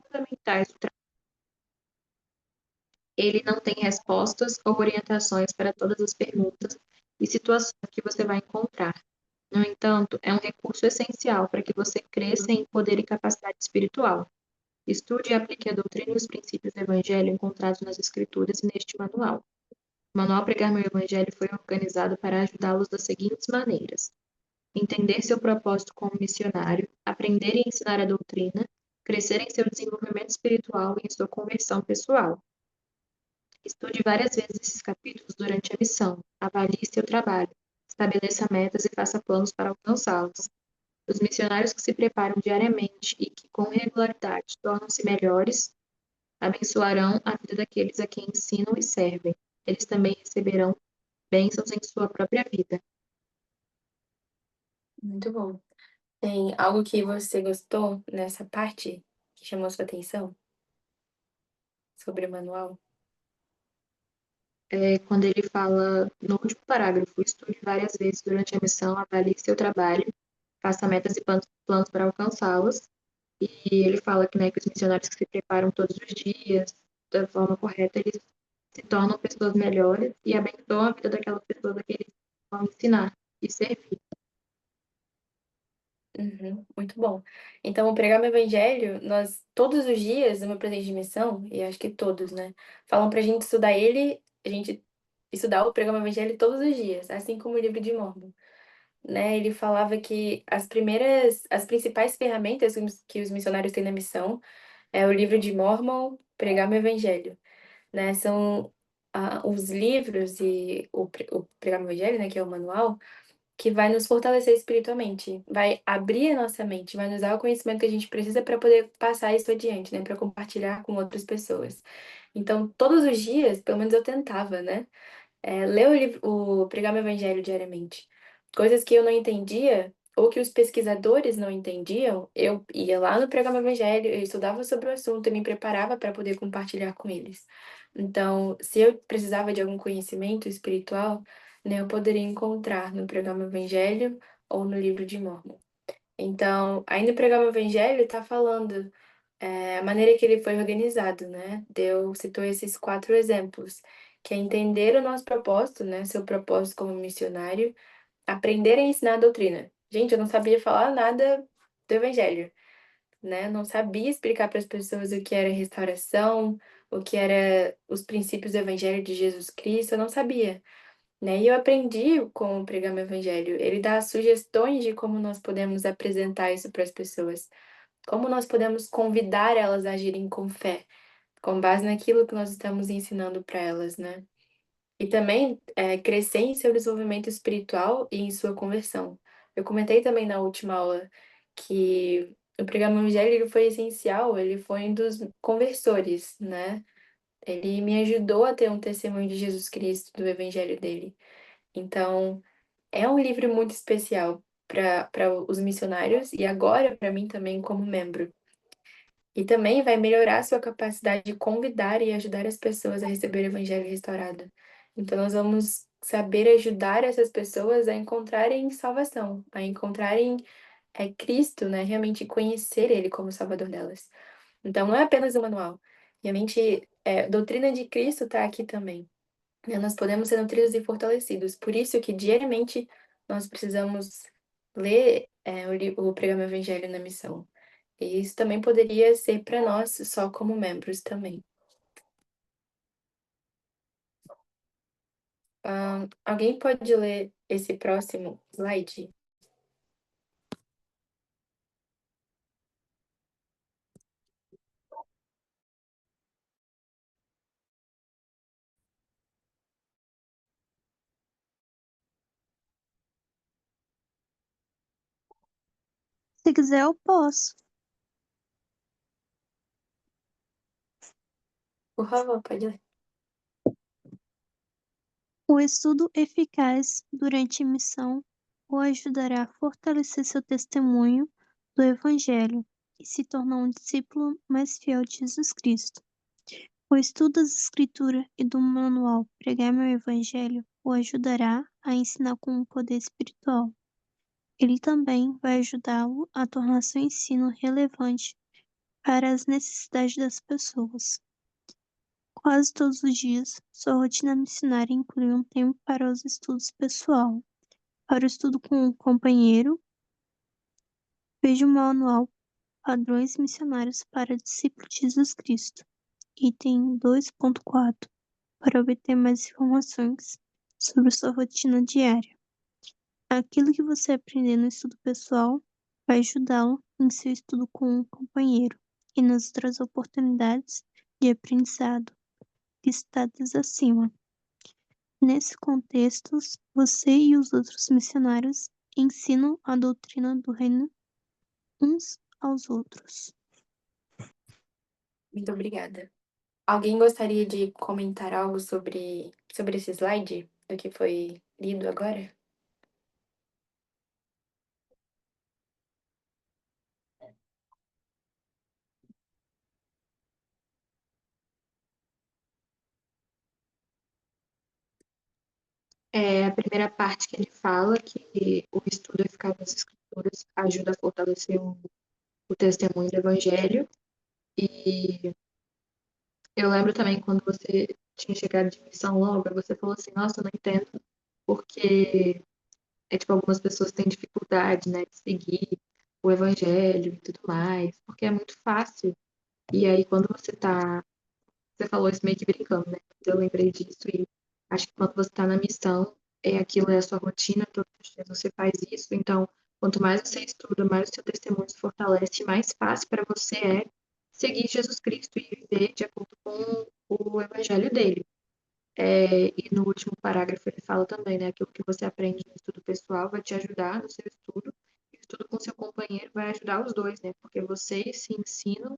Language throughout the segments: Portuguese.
fundamentais do trabalho. Ele não tem respostas ou orientações para todas as perguntas e situações que você vai encontrar. No entanto, é um recurso essencial para que você cresça em poder e capacidade espiritual. Estude e aplique a doutrina e os princípios do Evangelho encontrados nas Escrituras e neste manual. O Manual Pregar Meu Evangelho foi organizado para ajudá-los das seguintes maneiras: entender seu propósito como missionário, aprender e ensinar a doutrina, crescer em seu desenvolvimento espiritual e em sua conversão pessoal. Estude várias vezes esses capítulos durante a missão, avalie seu trabalho, estabeleça metas e faça planos para alcançá-los. Os missionários que se preparam diariamente e que, com regularidade, tornam-se melhores, abençoarão a vida daqueles a quem ensinam e servem. Eles também receberão bênçãos em sua própria vida. Muito bom. Tem algo que você gostou nessa parte que chamou sua atenção sobre o manual? Quando ele fala no último parágrafo, estude várias vezes durante a missão, avalie seu trabalho, faça metas e planos para alcançá-los. E ele fala que, né, que os missionários que se preparam todos os dias, da forma correta, eles se tornam pessoas melhores e abençoam a vida daquelas pessoas a que eles vão ensinar e servir. Uhum, muito bom. Então, o pregar meu evangelho, nós todos os dias no meu presente de missão, e acho que todos, né, falam pra gente estudar ele, a gente estudar o pregar meu evangelho todos os dias, assim como o livro de Mórmon, né? Ele falava que as principais ferramentas que os missionários têm na missão é o livro de Mórmon, pregar meu evangelho, né? São os livros e o pregar meu evangelho, né, que é o manual, que vai nos fortalecer espiritualmente, vai abrir a nossa mente, vai nos dar o conhecimento que a gente precisa para poder passar isso adiante, né, para compartilhar com outras pessoas. Então, todos os dias, pelo menos eu tentava, né, ler o pregar meu evangelho diariamente. Coisas que eu não entendia ou que os pesquisadores não entendiam, eu ia lá no pregar meu evangelho, eu estudava sobre o assunto e me preparava para poder compartilhar com eles. Então, se eu precisava de algum conhecimento espiritual, né, eu poderia encontrar no pregar meu evangelho ou no livro de Mórmon. Então, ainda pregar meu evangelho está falando a maneira que ele foi organizado, né? Deus citou esses 4 exemplos, que é entender o nosso propósito, né? Seu propósito como missionário, aprender a ensinar a doutrina. Gente, eu não sabia falar nada do evangelho, né? Não sabia explicar para as pessoas o que era restauração, o que era os princípios do evangelho de Jesus Cristo, eu não sabia, né? E eu aprendi como pregar meu evangelho. Ele dá sugestões de como nós podemos apresentar isso para as pessoas, como nós podemos convidar elas a agirem com fé, com base naquilo que nós estamos ensinando para elas, né? E também, crescer em seu desenvolvimento espiritual e em sua conversão. Eu comentei também na última aula que o pregar o evangelho ele foi essencial, ele foi um dos conversores, né? Ele me ajudou a ter um testemunho de Jesus Cristo, do evangelho dele. Então, é um livro muito especial para os missionários e agora para mim também como membro. E também vai melhorar a sua capacidade de convidar e ajudar as pessoas a receber o evangelho restaurado. Então, nós vamos saber ajudar essas pessoas a encontrarem salvação, a encontrarem Cristo, né? Realmente conhecer Ele como Salvador delas. Então, não é apenas um manual. Realmente, a doutrina de Cristo está aqui também, né? Nós podemos ser nutridos e fortalecidos. Por isso que diariamente nós precisamos ler o Pregar Meu Evangelho na missão. E isso também poderia ser para nós, só como membros também. Alguém pode ler esse próximo slide? Se quiser, eu posso. Por favor, pode ler. O estudo eficaz durante a missão o ajudará a fortalecer seu testemunho do Evangelho e se tornar um discípulo mais fiel de Jesus Cristo. O estudo das Escrituras e do manual Pregar Meu Evangelho o ajudará a ensinar com um poder espiritual. Ele também vai ajudá-lo a tornar seu ensino relevante para as necessidades das pessoas. Quase todos os dias, sua rotina missionária inclui um tempo para os estudos pessoal, para o estudo com um companheiro. Veja o manual Padrões Missionários para Discípulos de Jesus Cristo, item 2.4, para obter mais informações sobre sua rotina diária. Aquilo que você aprender no estudo pessoal vai ajudá-lo em seu estudo com um companheiro e nas outras oportunidades de aprendizado listadas acima. Nesse contexto, você e os outros missionários ensinam a doutrina do reino uns aos outros. Muito obrigada. Alguém gostaria de comentar algo sobre esse slide do que foi lido agora? A primeira parte que ele fala que o estudo eficaz das escrituras ajuda a fortalecer o testemunho do evangelho. E eu lembro também quando você tinha chegado de missão longa, você falou assim, nossa, eu não entendo porque tipo, algumas pessoas têm dificuldade, né, de seguir o evangelho e tudo mais, porque é muito fácil. E aí quando você falou isso meio que brincando, né? Eu lembrei disso e acho que quando você está na missão, aquilo é a sua rotina, todos os dias você faz isso. Então, quanto mais você estuda, mais o seu testemunho se fortalece, mais fácil para você é seguir Jesus Cristo e viver de acordo com o evangelho dele. E no último parágrafo ele fala também, né? Aquilo que você aprende no estudo pessoal vai te ajudar no seu estudo, e o estudo com seu companheiro vai ajudar os dois, né? Porque vocês se ensinam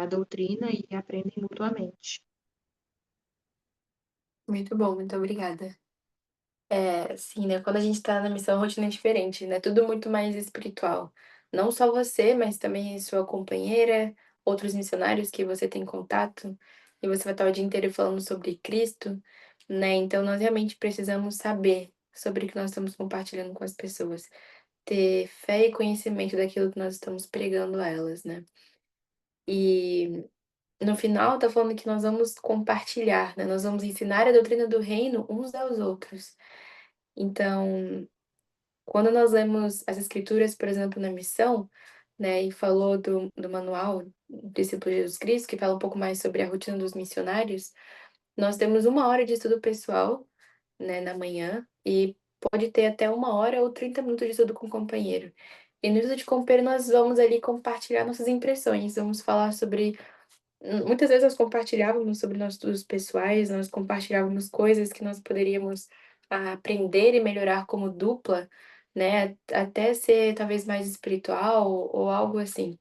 a doutrina e aprendem mutuamente. Muito bom, muito obrigada. Sim, né, quando a gente tá na missão, a rotina é diferente, né, tudo muito mais espiritual. Não só você, mas também sua companheira, outros missionários que você tem contato, e você vai estar o dia inteiro falando sobre Cristo, né, então nós realmente precisamos saber sobre o que nós estamos compartilhando com as pessoas, ter fé e conhecimento daquilo que nós estamos pregando a elas, né. E no final tá falando que nós vamos compartilhar, né, nós vamos ensinar a doutrina do reino uns aos outros. Então, quando nós lemos as escrituras, por exemplo, na missão, né, e falou do manual Discípulo de Jesus Cristo, que fala um pouco mais sobre a rotina dos missionários, nós temos 1 hora de estudo pessoal, né, na manhã, e pode ter até 1 hora ou 30 minutos de estudo com o companheiro. E no estudo de companheiro nós vamos ali compartilhar nossas impressões, vamos falar sobre muitas vezes nós compartilhávamos sobre nossos estudos pessoais, nós compartilhávamos coisas que nós poderíamos aprender e melhorar como dupla, né, até ser talvez mais espiritual ou algo assim.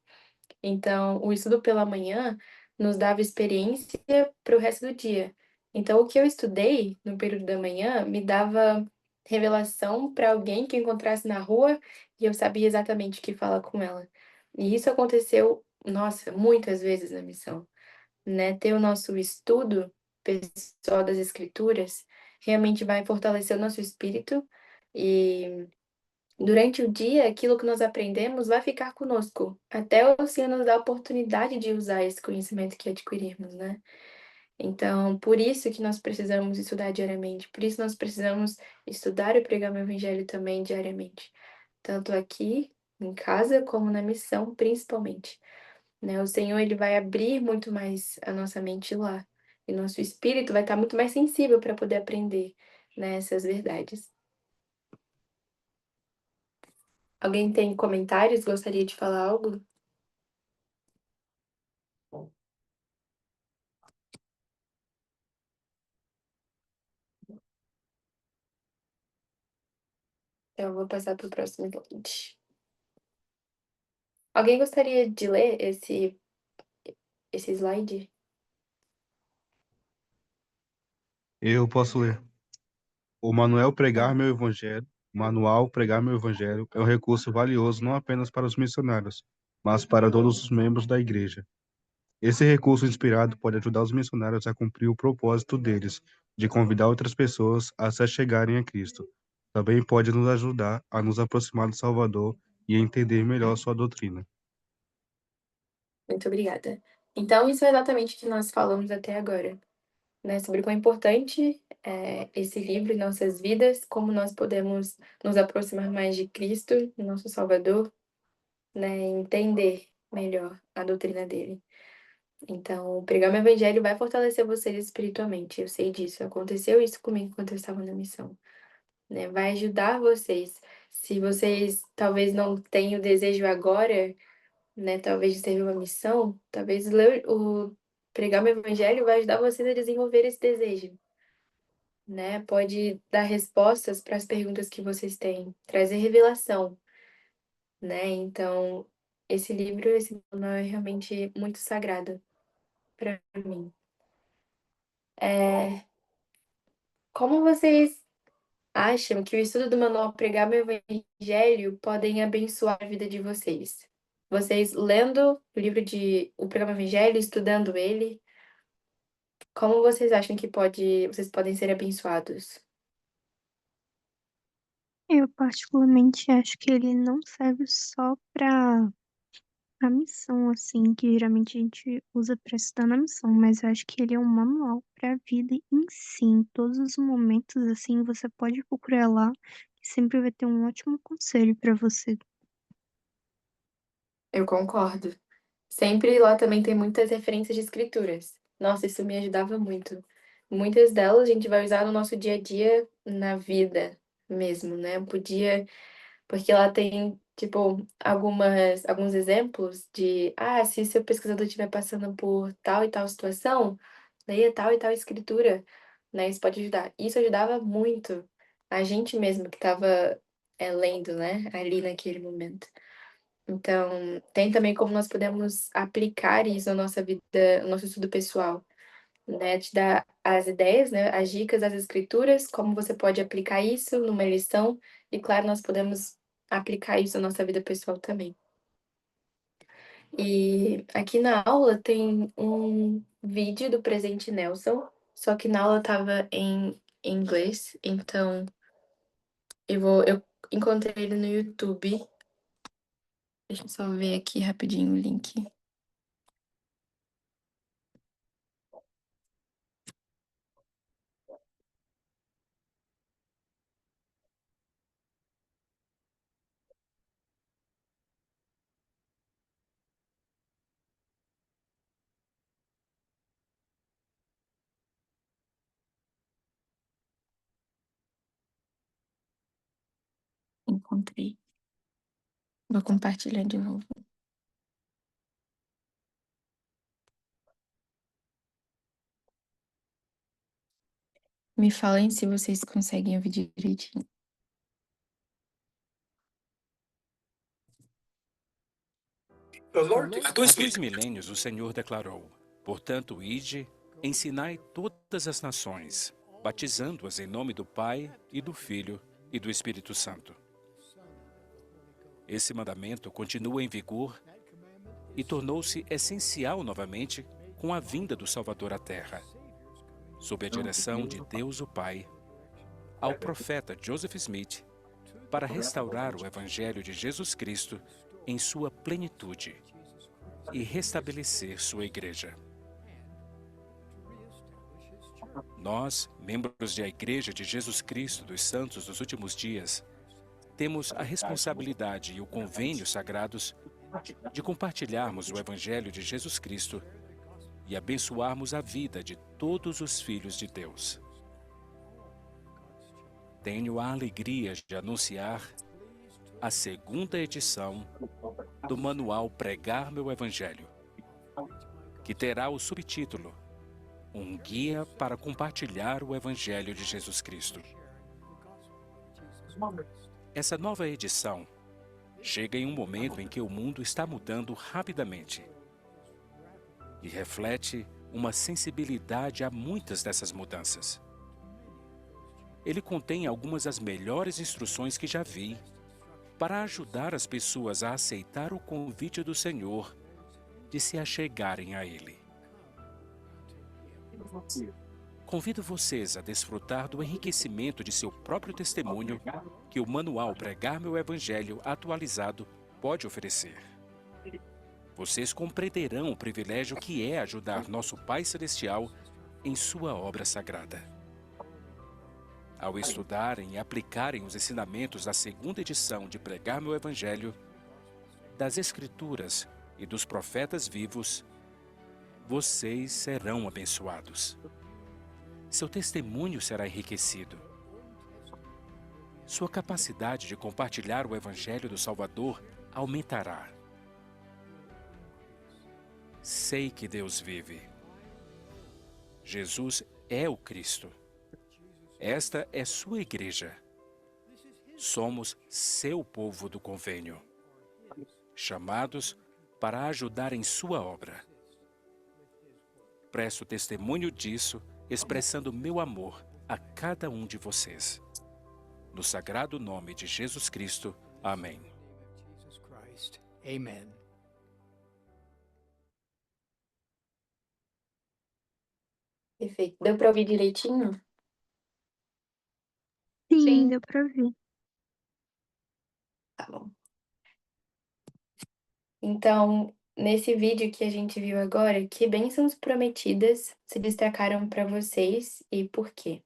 Então, o estudo pela manhã nos dava experiência para o resto do dia. Então, o que eu estudei no período da manhã me dava revelação para alguém que eu encontrasse na rua e eu sabia exatamente o que falar com ela. E isso aconteceu, nossa, muitas vezes na missão, né, ter o nosso estudo pessoal das escrituras realmente vai fortalecer o nosso espírito e durante o dia aquilo que nós aprendemos vai ficar conosco, até o Senhor nos dar a oportunidade de usar esse conhecimento que adquirirmos, né. Então, por isso que nós precisamos estudar diariamente, por isso nós precisamos estudar e pregar o evangelho também diariamente, tanto aqui em casa como na missão principalmente. Né, o Senhor ele vai abrir muito mais a nossa mente lá, e nosso espírito vai estar muito mais sensível para poder aprender, né, essas verdades. Alguém tem comentários? Gostaria de falar algo? Então eu vou passar para o próximo slide. Alguém gostaria de ler esse slide? Eu posso ler. O Manuel Pregar Então, Meu Evangelho, Manual Pregar Meu Evangelho é um recurso valioso não apenas para os missionários, mas para todos os membros da igreja. Esse recurso inspirado pode ajudar os missionários a cumprir o propósito deles, de convidar outras pessoas a se achegarem a Cristo. Também pode nos ajudar a nos aproximar do Salvador e a entender melhor sua doutrina. Muito obrigada. Então, isso é exatamente o que nós falamos até agora, né? Sobre o quão importante é esse livro em nossas vidas, como nós podemos nos aproximar mais de Cristo, nosso Salvador, né? E entender melhor a doutrina dele. Então, pregar o evangelho vai fortalecer vocês espiritualmente. Eu sei disso. Aconteceu isso comigo enquanto eu estava na missão, né? Vai ajudar vocês. Se vocês talvez não tenham o desejo agora, né, talvez de servir uma missão, talvez ler o pregar o evangelho vai ajudar vocês a desenvolver esse desejo, né? Pode dar respostas para as perguntas que vocês têm, trazer revelação, né? Então, esse manual é realmente muito sagrado para mim. Como vocês acham que o estudo do manual Pregar meu Evangelho podem abençoar a vida de vocês? Vocês lendo o livro de o Pregar meu Evangelho, estudando ele, como vocês acham que vocês podem ser abençoados? Eu particularmente acho que ele não serve só para a missão, assim, que geralmente a gente usa para estudar na missão, mas eu acho que ele é um manual para a vida em si. Em todos os momentos, assim, você pode procurar lá, que sempre vai ter um ótimo conselho para você. Eu concordo. Sempre lá também tem muitas referências de escrituras. Nossa, isso me ajudava muito. Muitas delas a gente vai usar no nosso dia a dia, na vida mesmo, né? Porque lá tem, tipo, alguns exemplos de, se o seu pesquisador estiver passando por tal e tal situação, leia tal e tal escritura, né? Isso pode ajudar. Isso ajudava muito a gente mesmo que estava lendo, né? Ali naquele momento. Então, tem também como nós podemos aplicar isso na nossa vida, no nosso estudo pessoal, né? Te dar as ideias, né? As dicas das escrituras, como você pode aplicar isso numa lição, e claro, nós podemos aplicar isso na nossa vida pessoal também. E aqui na aula tem um vídeo do Presidente Nelson, só que na aula estava em inglês, então eu encontrei ele no YouTube. Deixa eu só ver aqui rapidinho o link. Encontrei. Vou compartilhar de novo. Me falem se vocês conseguem ouvir direitinho. Há 2 milênios o Senhor declarou: portanto, ide, ensinai todas as nações, batizando-as em nome do Pai e do Filho e do Espírito Santo. Esse mandamento continua em vigor e tornou-se essencial novamente com a vinda do Salvador à Terra, sob a direção de Deus o Pai, ao profeta Joseph Smith, para restaurar o Evangelho de Jesus Cristo em sua plenitude e restabelecer sua igreja. Nós, membros da Igreja de Jesus Cristo dos Santos dos Últimos Dias, temos a responsabilidade e o convênio sagrados de compartilharmos o Evangelho de Jesus Cristo e abençoarmos a vida de todos os filhos de Deus. Tenho a alegria de anunciar a segunda edição do Manual Pregar meu Evangelho, que terá o subtítulo Um Guia para Compartilhar o Evangelho de Jesus Cristo. Essa nova edição chega em um momento em que o mundo está mudando rapidamente e reflete uma sensibilidade a muitas dessas mudanças. Ele contém algumas das melhores instruções que já vi para ajudar as pessoas a aceitar o convite do Senhor de se achegarem a Ele. Convido vocês a desfrutar do enriquecimento de seu próprio testemunho que o Manual Pregar meu Evangelho atualizado pode oferecer. vocês compreenderão o privilégio que é ajudar nosso Pai Celestial em sua obra sagrada. Ao estudarem e aplicarem os ensinamentos da segunda edição de Pregar Meu Evangelho, das Escrituras e dos profetas vivos, vocês serão abençoados. Seu testemunho será enriquecido. Sua capacidade de compartilhar o Evangelho do Salvador aumentará. Sei que Deus vive. Jesus é o Cristo. Esta é sua igreja. Somos seu povo do convênio, chamados para ajudar em sua obra. Presto testemunho disso, expressando meu amor a cada um de vocês. No sagrado nome de Jesus Cristo. Amém. Jesus Christ. Amen. Perfeito. Deu para ouvir direitinho? Sim, Sim. deu pra ver. Tá bom. Então, nesse vídeo que a gente viu agora, que bênçãos prometidas se destacaram para vocês e por quê?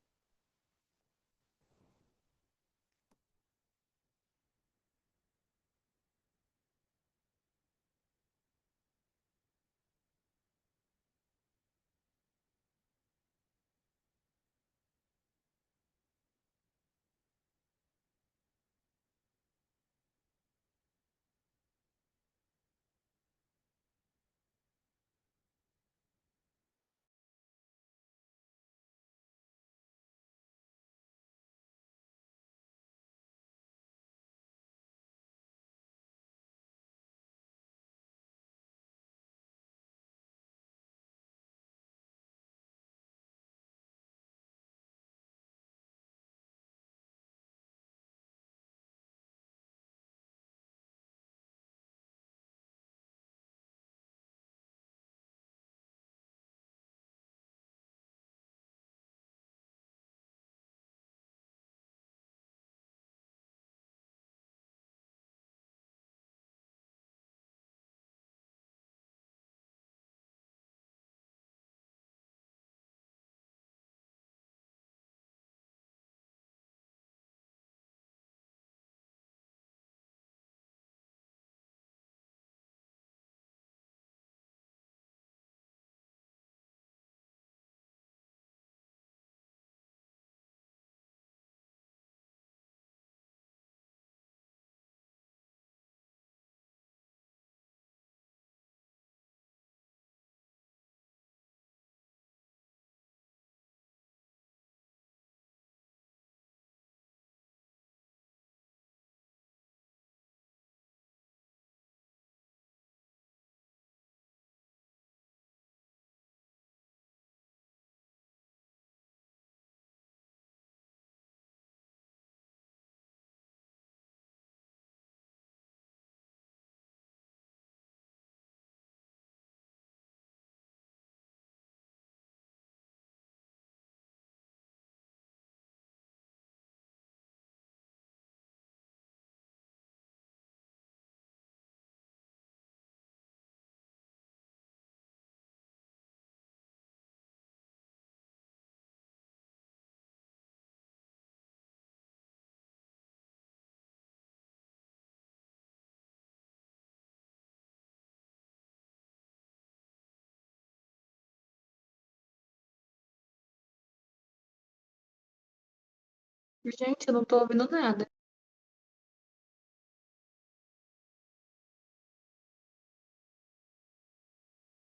Gente, eu não tô ouvindo nada.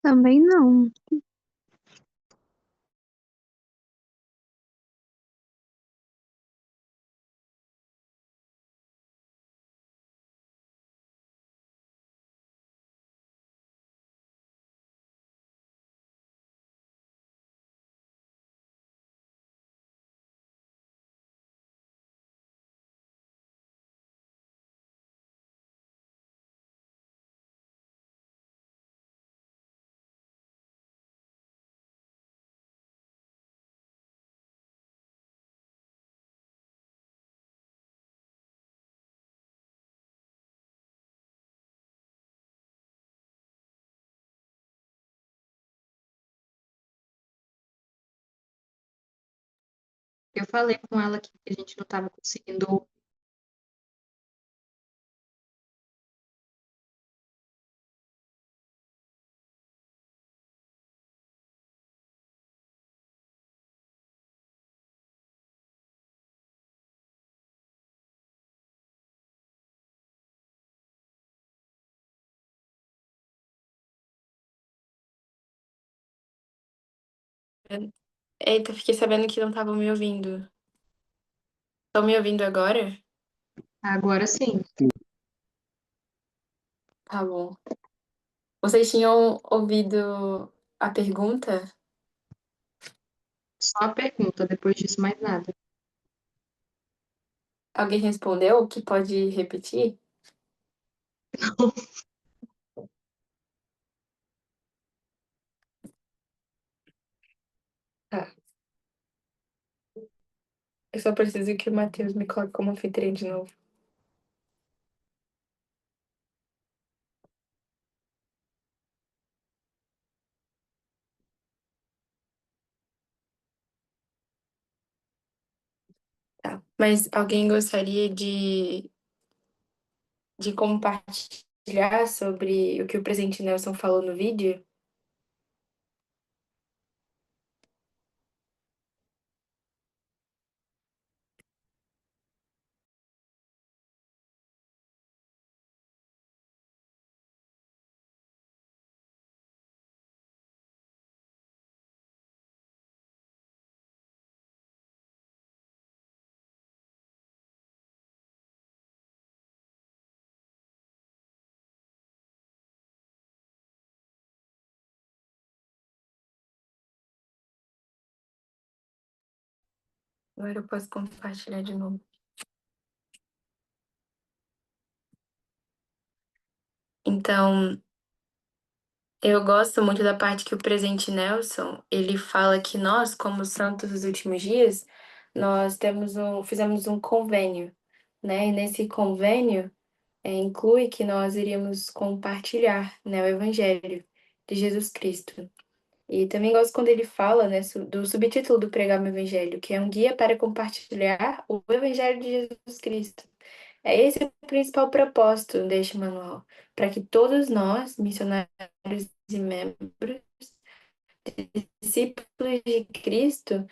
Também não. Eu falei com ela aqui que a gente não estava conseguindo. Eita, fiquei sabendo que não estavam me ouvindo. Estão me ouvindo agora? Agora sim, Tá bom. Vocês tinham ouvido a pergunta? só a pergunta, depois disso mais nada. Alguém respondeu? Que pode repetir? Tá. Eu só preciso que o Matheus me coloque como anfitriã de novo. Tá. Mas alguém gostaria de compartilhar sobre o que o presidente Nelson falou no vídeo? Agora eu posso compartilhar de novo. Então, eu gosto muito da parte que o presidente Nelson, ele fala que nós, como santos dos últimos dias, nós fizemos um convênio, né? E nesse convênio inclui que nós iríamos compartilhar, né, o Evangelho de Jesus Cristo. E também gosto quando ele fala, né, do subtítulo do Pregar o Evangelho, que é um guia para compartilhar o Evangelho de Jesus Cristo. É esse o principal propósito deste manual, para que todos nós, missionários e membros, discípulos de Cristo,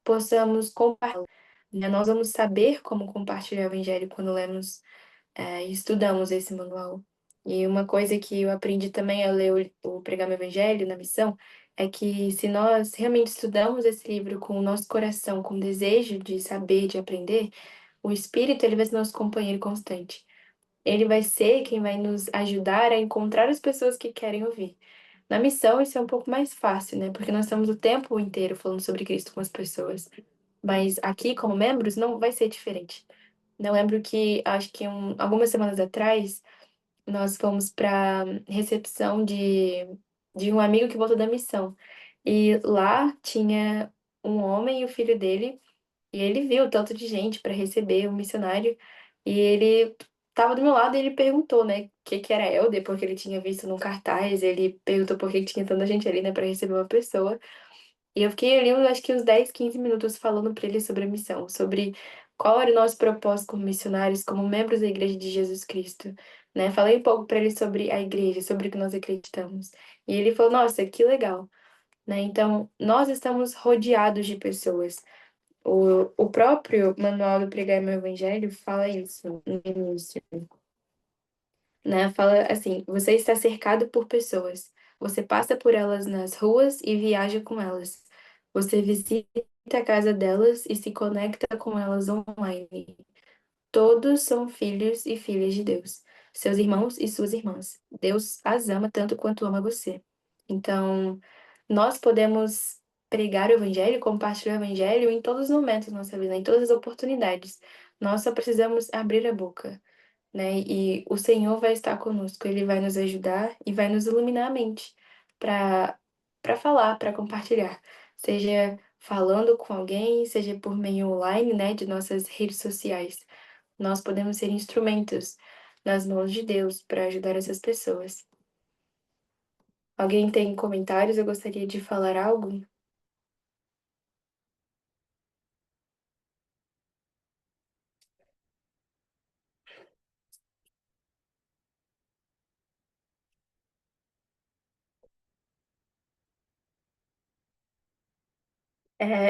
possamos compartilhar. Né? Nós vamos saber como compartilhar o Evangelho quando lemos e estudamos esse manual. E uma coisa que eu aprendi também a ler o Pregar o Evangelho na missão é que se nós realmente estudamos esse livro com o nosso coração, com desejo de saber, de aprender, o Espírito ele vai ser nosso companheiro constante. Ele vai ser quem vai nos ajudar a encontrar as pessoas que querem ouvir. Na missão, isso é um pouco mais fácil, né? Porque nós estamos o tempo inteiro falando sobre Cristo com as pessoas. Mas aqui, como membros, não vai ser diferente. Eu lembro que, acho que algumas semanas atrás, nós fomos para recepção de um amigo que voltou da missão. E lá tinha um homem e o filho dele, e ele viu o tanto de gente para receber um missionário, e ele estava do meu lado e ele perguntou, né, o que que era Elder, porque ele tinha visto num cartaz, ele perguntou por que tinha tanta gente ali, né, para receber uma pessoa. E eu fiquei ali, eu acho que uns 10, 15 minutos falando para ele sobre a missão, sobre qual era o nosso propósito como missionários, como membros da Igreja de Jesus Cristo, né? Falei um pouco para ele sobre a igreja, sobre o que nós acreditamos. E ele falou: "Nossa, que legal", né? Então, nós estamos rodeados de pessoas. O próprio Manual do Pregar Meu Evangelho fala isso no início, né? Fala assim: você está cercado por pessoas. Você passa por elas nas ruas e viaja com elas. Você visita a casa delas e se conecta com elas online. Todos são filhos e filhas de Deus, seus irmãos e suas irmãs. Deus as ama tanto quanto ama você. Então, nós podemos pregar o evangelho, compartilhar o evangelho em todos os momentos da nossa vida, em todas as oportunidades. Nós só precisamos abrir a boca, né? E o Senhor vai estar conosco, ele vai nos ajudar e vai nos iluminar a mente para falar, para compartilhar, seja falando com alguém, seja por meio online, né, de nossas redes sociais. Nós podemos ser instrumentos nas mãos de Deus para ajudar essas pessoas. Alguém tem comentários? Eu gostaria de falar algo.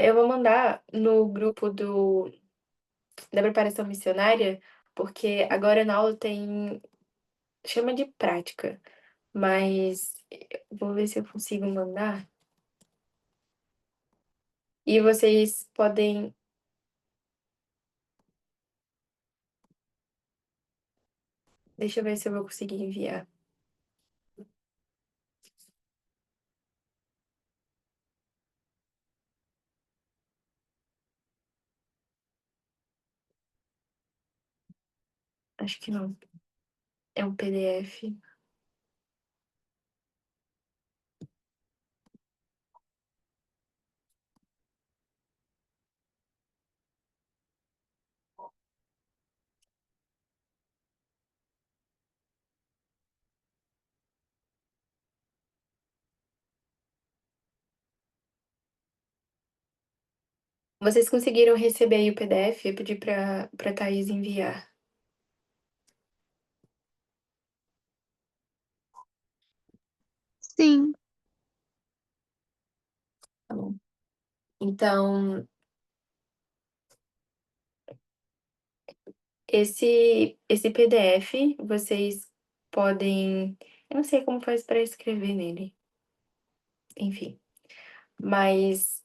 Eu vou mandar no grupo da preparação missionária, porque agora na aula tem, chama de prática, mas vou ver se eu consigo mandar. E vocês podem. Deixa eu ver se eu vou conseguir enviar. Acho que não. É um PDF. Vocês conseguiram receber aí o PDF? Eu pedi para Thaís enviar. Sim, Tá bom. Então, esse PDF, vocês podem. Eu não sei como faz para escrever nele. Enfim. Mas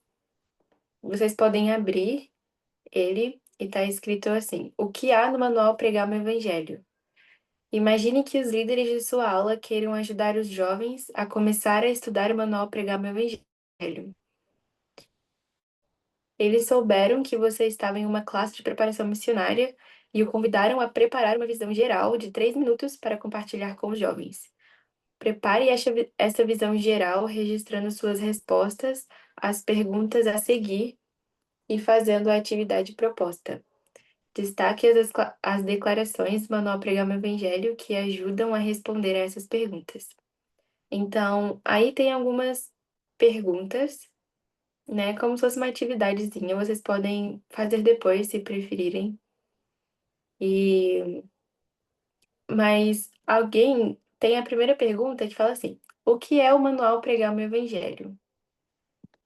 vocês podem abrir ele e tá escrito assim: O que há no manual Pregar o Evangelho? Imagine que os líderes de sua aula queiram ajudar os jovens a começar a estudar o manual Pregar o Evangelho. Eles souberam que você estava em uma classe de preparação missionária e o convidaram a preparar uma visão geral de 3 minutos para compartilhar com os jovens. Prepare essa visão geral, registrando suas respostas às perguntas a seguir e fazendo a atividade proposta. Destaque as declarações do Manual Pregar o Evangelho que ajudam a responder a essas perguntas. Então, aí tem algumas perguntas, né? Como se fosse uma atividadezinha, vocês podem fazer depois, se preferirem. Mas alguém tem a primeira pergunta que fala assim: O que é o Manual Pregar o Evangelho?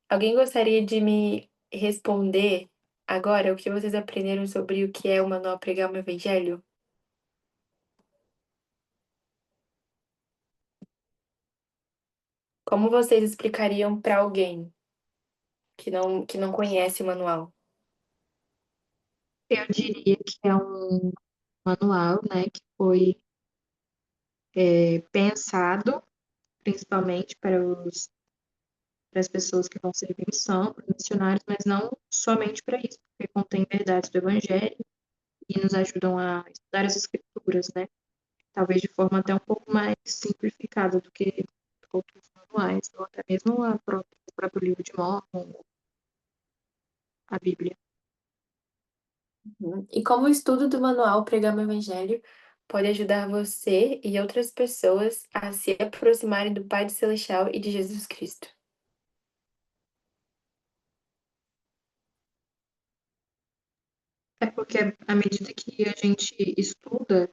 Alguém gostaria de me responder agora o que vocês aprenderam sobre o que é o Manual Pregar o Evangelho? Como vocês explicariam para alguém que não conhece o manual? Eu diria que é um manual, né, que foi pensado principalmente para as pessoas que vão servir missão, para os missionários, mas não somente para isso, porque contém verdades do Evangelho e nos ajudam a estudar as Escrituras, né? Talvez de forma até um pouco mais simplificada do que outros manuais, ou até mesmo o próprio livro de Mórmon, a Bíblia. E como o estudo do manual Pregar o Evangelho pode ajudar você e outras pessoas a se aproximarem do Pai Celestial e de Jesus Cristo? É porque à medida que a gente estuda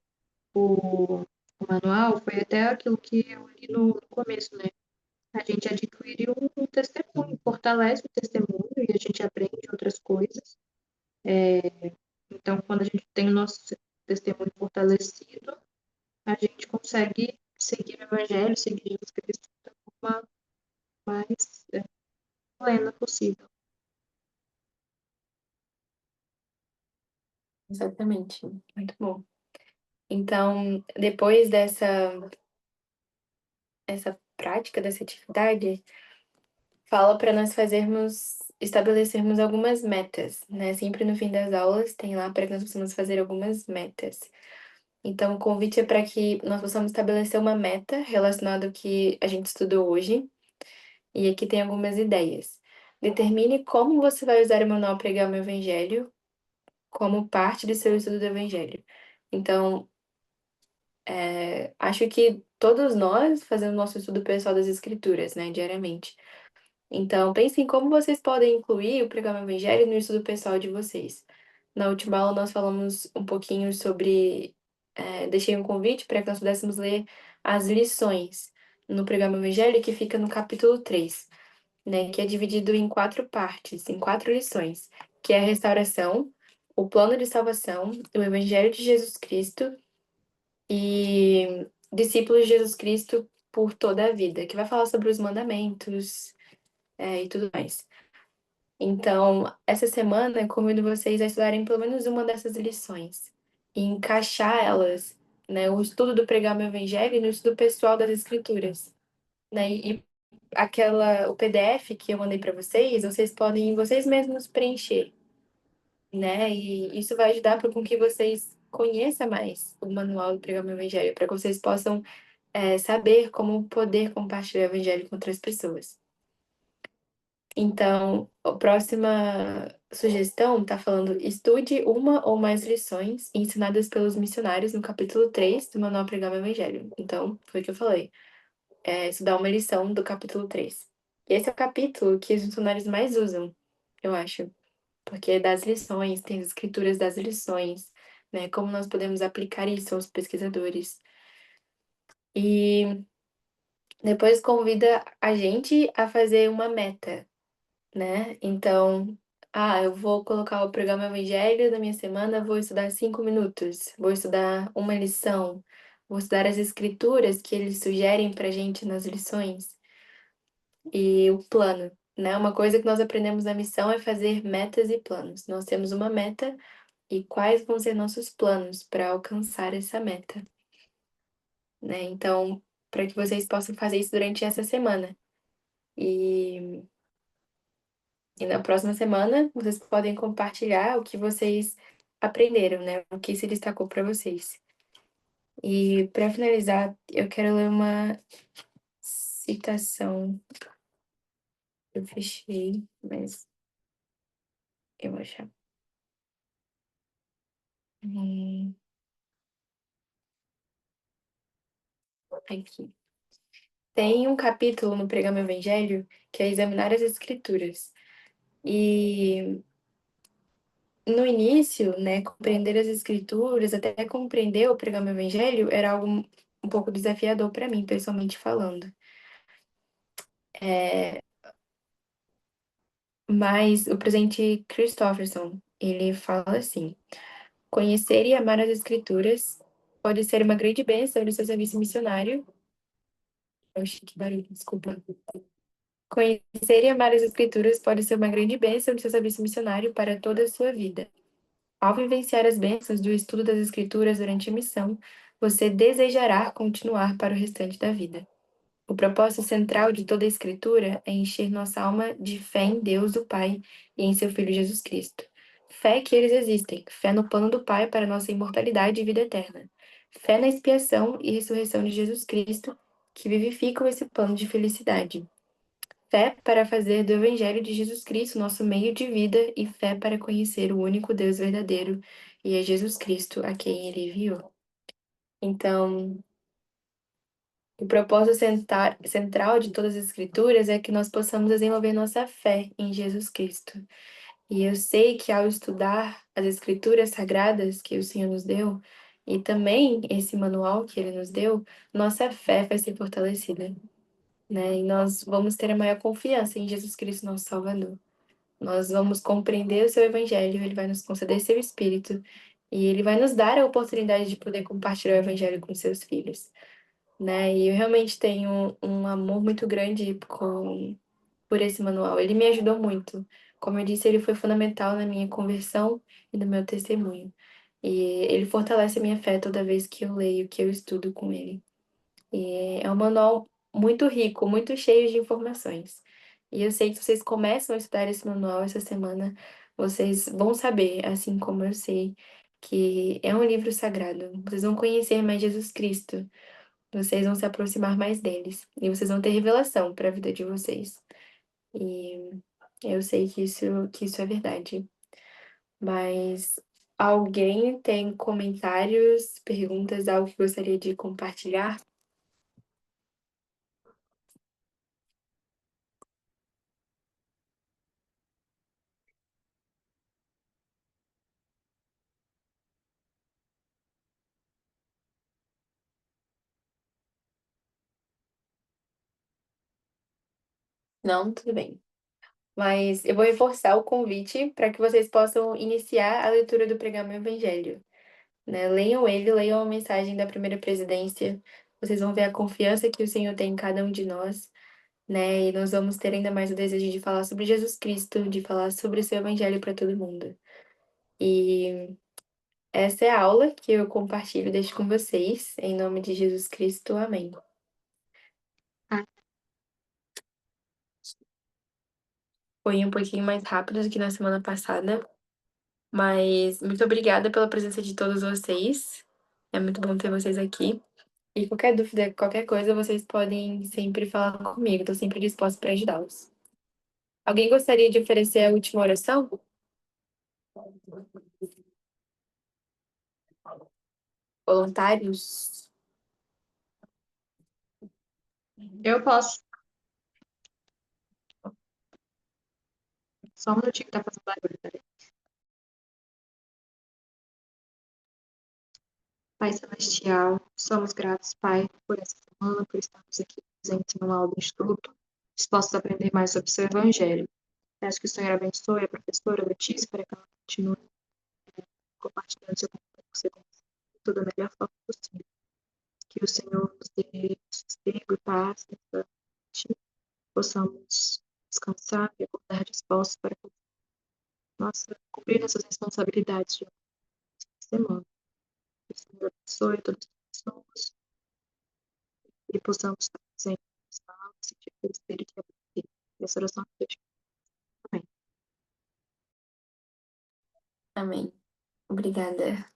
o manual, foi até aquilo que eu li no começo, né? A gente adquire um testemunho, fortalece o testemunho e a gente aprende outras coisas. Então, quando a gente tem o nosso testemunho fortalecido, a gente consegue seguir o Evangelho, seguir Jesus Cristo da forma mais plena possível. Exatamente. Muito bom. Então, depois essa prática, dessa atividade, fala para nós estabelecermos algumas metas, né? Sempre no fim das aulas tem lá para que nós possamos fazer algumas metas. Então, o convite é para que nós possamos estabelecer uma meta relacionada ao que a gente estudou hoje. E aqui tem algumas ideias. Determine como você vai usar o manual Pregar o Evangelho como parte do seu estudo do Evangelho. Então, acho que todos nós fazemos nosso estudo pessoal das Escrituras, né, diariamente. Então, pense em como vocês podem incluir o Pregar o Evangelho no estudo pessoal de vocês. Na última aula, nós falamos um pouquinho sobre. Deixei um convite para que nós pudéssemos ler as lições no Pregar o Evangelho, que fica no capítulo 3. né, que é dividido em 4 partes, em 4 lições, que é a restauração, o plano de salvação, o Evangelho de Jesus Cristo e discípulos de Jesus Cristo por toda a vida, que vai falar sobre os mandamentos, e tudo mais. Então, essa semana, eu convido vocês a estudarem pelo menos uma dessas lições e encaixar elas, né, o estudo do pregar o evangelho no estudo pessoal das escrituras, né? E o PDF que eu mandei para vocês, vocês podem vocês mesmos preencher, né? E isso vai ajudar para com que vocês conheçam mais o manual do pregar o evangelho, para que vocês possam saber como poder compartilhar o evangelho com outras pessoas. Então, a próxima sugestão está falando: estude uma ou mais lições ensinadas pelos missionários no capítulo 3 do Manual Pregar o Evangelho. Então, foi o que eu falei. Estudar uma lição do capítulo 3. E esse é o capítulo que os missionários mais usam, eu acho. Porque é das lições, tem as escrituras das lições, né? Como nós podemos aplicar isso aos pesquisadores. E depois convida a gente a fazer uma meta, né? Então, eu vou colocar o programa Evangelho da minha semana, vou estudar 5 minutos, vou estudar uma lição, vou estudar as escrituras que eles sugerem pra gente nas lições e o plano, né? Uma coisa que nós aprendemos na missão é fazer metas e planos. Nós temos uma meta e quais vão ser nossos planos para alcançar essa meta, né? Então, para que vocês possam fazer isso durante essa semana. E na próxima semana, vocês podem compartilhar o que vocês aprenderam, né? O que se destacou para vocês. E para finalizar, eu quero ler uma citação. Eu fechei, mas eu vou achar. Hum, Aqui. Tem um capítulo no Pregar Meu Evangelho que é examinar as Escrituras. E no início, né, compreender as escrituras, até compreender o pregar o evangelho, era algo um pouco desafiador para mim, pessoalmente falando. Mas o presidente Christopherson, ele fala assim: conhecer e amar as escrituras pode ser uma grande bênção no seu serviço missionário. Oxi, que barulho, desculpa. Conhecer e amar as escrituras pode ser uma grande bênção no seu serviço missionário para toda a sua vida. Ao vivenciar as bênçãos do estudo das Escrituras durante a missão, você desejará continuar para o restante da vida. O propósito central de toda a Escritura é encher nossa alma de fé em Deus, o Pai, e em seu Filho Jesus Cristo. Fé que eles existem, fé no plano do Pai para nossa imortalidade e vida eterna. Fé na expiação e ressurreição de Jesus Cristo, que vivificam esse plano de felicidade. Fé para fazer do Evangelho de Jesus Cristo nosso meio de vida e fé para conhecer o único Deus verdadeiro e é Jesus Cristo a quem ele enviou. Então, o propósito central de todas as Escrituras é que nós possamos desenvolver nossa fé em Jesus Cristo. E eu sei que ao estudar as Escrituras sagradas que o Senhor nos deu, e também esse manual que ele nos deu, nossa fé vai ser fortalecida, né? E nós vamos ter a maior confiança em Jesus Cristo, nosso Salvador. Nós vamos compreender o seu evangelho, ele vai nos conceder seu espírito e ele vai nos dar a oportunidade de poder compartilhar o evangelho com seus filhos, né? E eu realmente tenho um amor muito grande por esse manual. Ele me ajudou muito. Como eu disse, ele foi fundamental na minha conversão e no meu testemunho. E ele fortalece a minha fé toda vez que eu leio, que eu estudo com ele. E é um manual muito rico, muito cheio de informações. E eu sei que se vocês começam a estudar esse manual essa semana, vocês vão saber, assim como eu sei, que é um livro sagrado. Vocês vão conhecer mais Jesus Cristo, vocês vão se aproximar mais deles, e vocês vão ter revelação para a vida de vocês. E eu sei que isso é verdade. Mas alguém tem comentários, perguntas, algo que gostaria de compartilhar? Não, tudo bem. Mas eu vou reforçar o convite para que vocês possam iniciar a leitura do Pregame Evangelho, né? Leiam ele, leiam a mensagem da primeira presidência. Vocês vão ver a confiança que o Senhor tem em cada um de nós, né? E nós vamos ter ainda mais o desejo de falar sobre Jesus Cristo, de falar sobre o seu Evangelho para todo mundo. E essa é a aula que eu compartilho, deixo com vocês, em nome de Jesus Cristo. Amém. Foi um pouquinho mais rápido do que na semana passada, mas muito obrigada pela presença de todos vocês. É muito bom ter vocês aqui. E qualquer dúvida, qualquer coisa, vocês podem sempre falar comigo. Estou sempre disposta para ajudá-los. Alguém gostaria de oferecer a última oração? Voluntários? Eu posso. Só um minutinho que tá fazendo barulho, peraí. Pai Celestial, somos gratos, Pai, por essa semana, por estarmos aqui presentes no aula do Instituto, dispostos a aprender mais sobre o seu Evangelho. Peço que o Senhor abençoe a professora Letícia para que ela continue compartilhando seu conhecimento com você de toda a melhor forma possível. Que o Senhor nos dê sossego e paz nessa noite, possamos descansar e acordar dispostos para cumprir nossas responsabilidades de semana. Que o Senhor abençoe todas as pessoas e possamos estar presentes nessa aula, sentir o Espírito que habita aqui. E essa oração que eu te amém. Amém. Obrigada.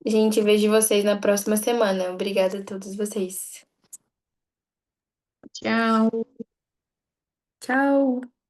Gente, vejo vocês na próxima semana. Obrigada a todos vocês. Tchau. Tchau!